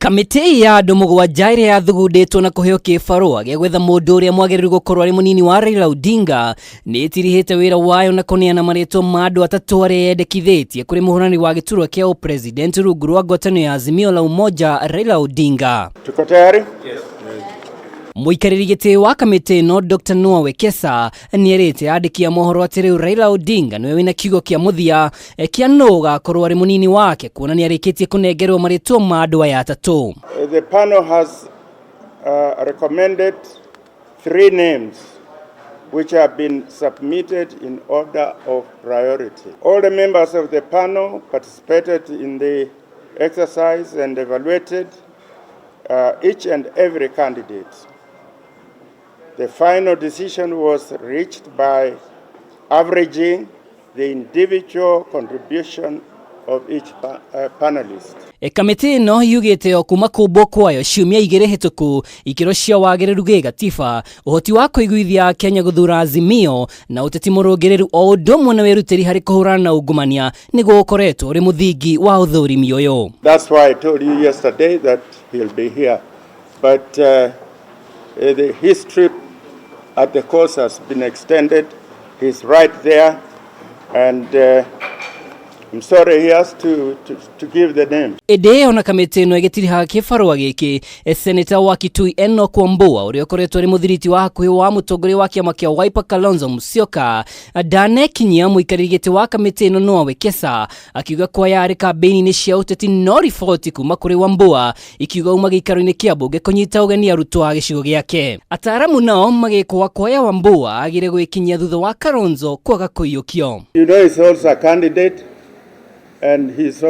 Kamiti ya andu mugwanja iria yathugunditwo na kuheo kibarua gia gwetha mundu uria mwagiriru gukurwo ari munini wa Raila Odinga ni itirihite wira wayo na kuneana marĩtwa ma andu atatu aria yendekithitie kuri muhuraniri wa giturwa kia upresident rungu rwa ngwataniro ya Azimio la Umoja Raila Odinga. Tuko tayari? Yes. Muikariri giti wa kamiti no Dr. Niwe nierite andiki a mohoro ati riu Raila Odinga niwe wina kiugo kia muthia kia no gakorwo ari munini wake kuona ni arikitie kunengerwo marĩtwa ma andu aya atatu. The panel has recommended 3 names which have been submitted in order of priority. All the members of the panel participated in the exercise and evaluated each and every candidate. The final decision was reached by averaging the individual contribution of each panelist. Kamiti no yugite okuma kubo kwayo ciumia igire hituku ikiro cia wagiriru gigatiba uhoti wa kuiguithia Kenya guthura Azimio na uteti murugiriru o undu na weruteri hari kuhurana na ungumania niguo ukoretwo uri muthingi wa uthurimi uyu. That's why I told you yesterday that he'll be here, but his trip at the course has been extended. He's right there, and I'm sorry he has to give the name. Ede ona kamiti no gitiriha kibarua giki Senator wa Kitui Kwambua uri okoretwo ari muthiriti wa hakuhi wa mutongoria wa kiama kia Wiper Kalonzo Musyoka ndanekinyia muikariri giti wa kamiti no Niwe akiuga kwa yari kampeni ni cia uteti no riboti kuma kuri Wambua ikiuga uma gikaro-ini kia bunge kunyita ugeni arutwo a gicigo giake. Ataramu nao magikwa kwa ya Wambua agire gwikinyia thutha wa Kalonzo kwaga kuiyukio. You know, he's also a candidate and he's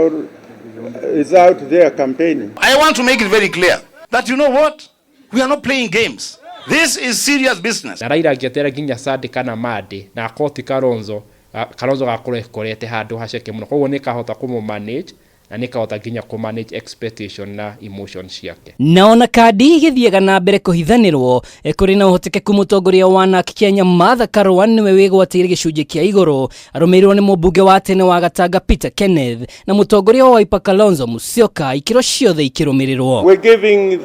out there campaigning. I want to make it very clear that you know what? We are not playing games. This is serious business. Raila angiatera nginya Sunday kana Monday na akoti Kalonzo gakorete handu haceke muno koguo ni kahota kumu manage na ni kahota nginya ku manage expectation na emotions ciake. Naona kadi githiega na mbere kuhithanirwo kuri na uhotekeku mutongoria wa Kenya Martha Karua niwe wigwatire gicunji kia iguru arumirwo ni mubunge wa tene wa Gatanga Peter Kenneth na mutongoria wa Wiper Kalonzo Musyoka ikiro ciothe ikirumirirwo. We're giving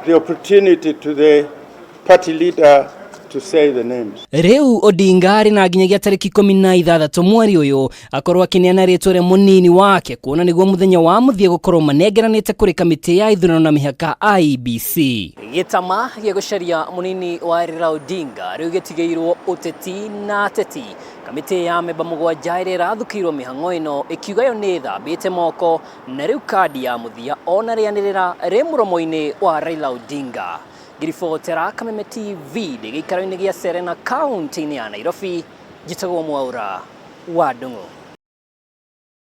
the opportunity to the party leader to say the names. Riu Odinga ari na nginyagia tariki 16 mweri uyu akorwo akineana ritwa ria munini wake kuona niguo muthenya wa muthia gukorwo manengeranite kuri kamiti ya ithurano na mihaka IEBC. Gitama gia gucaria munini wa Raila Odinga riu gitigeirwo uteti na ateti. Kamiti ya amemba mugwanja iria irathukiirwo mihang'o ino ikiuga yo ni thambite moko na riu kadi ya muthia ona rianirira ri muromo-ini wa Raila Odinga. Giribotera Kameme TV gikaro-ini gia Serena County-ini ya Nairobi, gitagwo Mwaura wa Ndung'u.